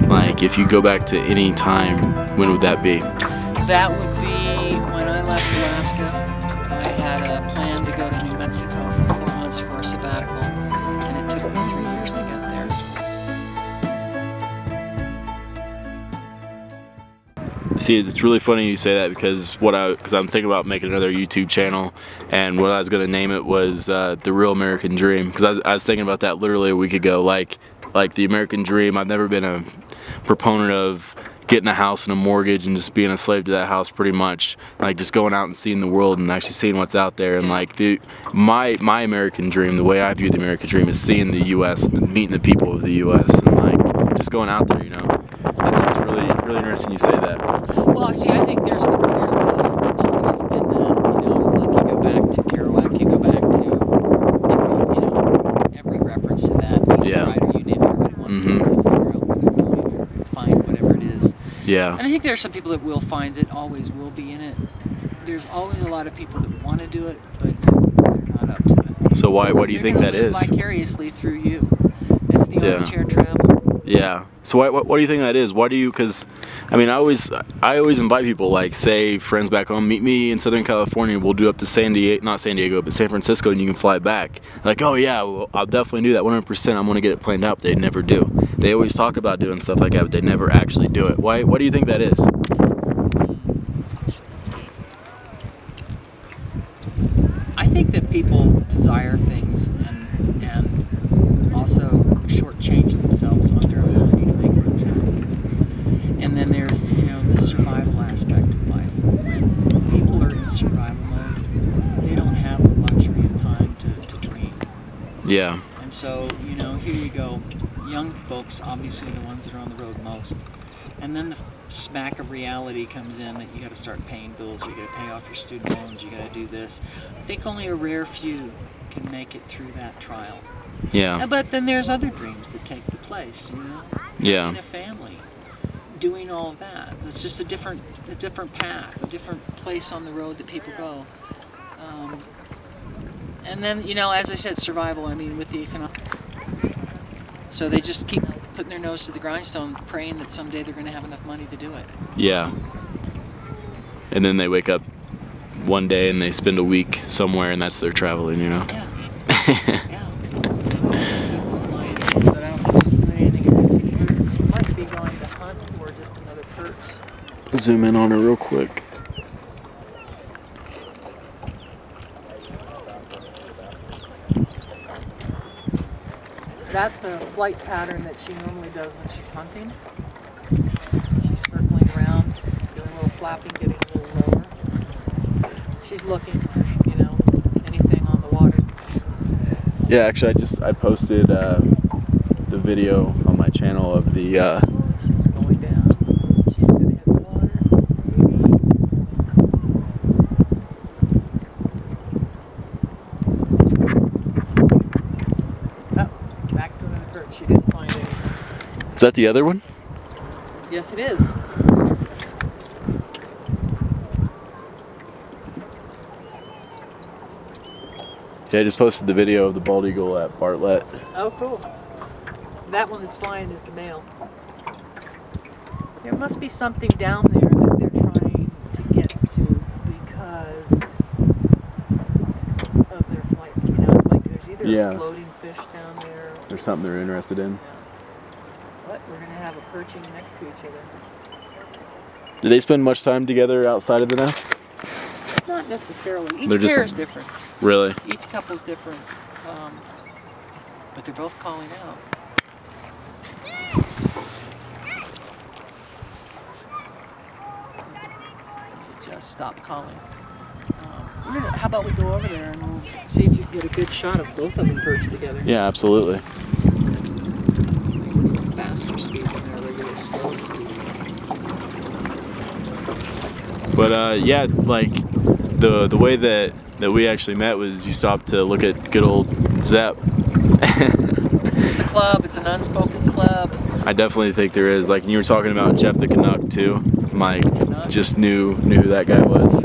Like, if you go back to any time, when would that be? That would be when I left Alaska. I had a plan to go to New Mexico for 4 months for a sabbatical, and it took me 3 years to get there. See, it's really funny you say that because I'm thinking about making another YouTube channel, and what I was gonna name it was The Real American Dream, because I was thinking about that literally a week ago. Like the American Dream, I've never been a proponent of getting a house and a mortgage and just being a slave to that house pretty much. Like just going out and seeing the world and actually seeing what's out there. And like my American dream, the way I view the American dream, is seeing the U.S. and meeting the people of the U.S. and like just going out there, you know. It's really interesting you say that. Well, see, I think there's always been that, you know, it's like you go back to Kerouac, you go back to every reference to that writer, you name it, everybody wants to figure out what they're going or find whatever it is. Yeah. And I think there's some people that will find it, always will be in it. There's always a lot of people that want to do it, but they're not up to it. So what do you think that is? Vicariously through you. It's the armchair travel. Yeah. So what do you think that is? Why do you? Because I mean, I always invite people, like say friends back home, meet me in Southern California. We'll do up to not San Diego, but San Francisco, and you can fly back. Like, oh yeah, well, I'll definitely do that 100%. I'm gonna get it planned out. They never do. They always talk about doing stuff like that, but they never actually do it. Why? What do you think that is? I think that people desire things and also shortchange themselves on their ability to make things happen. And then there's, you know, the survival aspect of life. When people are in survival mode, they don't have the luxury of time to dream. Yeah. And so, you know, here you go. Young folks, obviously the ones that are on the road most. And then the smack of reality comes in that you got to start paying bills, you got to pay off your student loans, you got to do this. I think only a rare few can make it through that trial. Yeah. But then there's other dreams that take the place, you know? Yeah. Having a family, doing all of that. It's just a different path, a different place on the road that people go. And then, you know, as I said, survival, I mean, with the economic. So they just keep putting their nose to the grindstone, praying that someday they're going to have enough money to do it. Yeah. And then they wake up one day and they spend a week somewhere, and that's their traveling, you know? Yeah. Yeah. But I don't think she's doing anything in particular. She might be going to hunt or just another perch. Zoom in on her real quick. That's a flight pattern that she normally does when she's hunting. She's circling around, doing a little flapping, getting a little lower. She's looking for, you know, anything on the water. Yeah, actually, I posted the video on my channel of the. She's going down. She's gonna hit the water. Oh, back to the perch. She didn't find anything. Is that the other one? Yes, it is. Yeah, I just posted the video of the bald eagle at Bartlett. Oh, cool. That one that's flying is the male. There must be something down there that they're trying to get to because of their flight. You know, it's like there's either a floating fish down there. There's something they're interested in. Yeah. But we're going to have a perching next to each other. Do they spend much time together outside of the nest? Not necessarily. Each pair is different. Really? Each couple's different. But they're both calling out. Just stop calling. How about we go over there and we'll see if you can get a good shot of both of them perched together. Yeah, absolutely. Faster speed than their regular slow speed. But yeah, like the way that we actually met was you stopped to look at good old Zepp. It's a club. It's an unspoken club. I definitely think there is. Like you were talking about Jeff the Canuck too. Mike just knew who that guy was.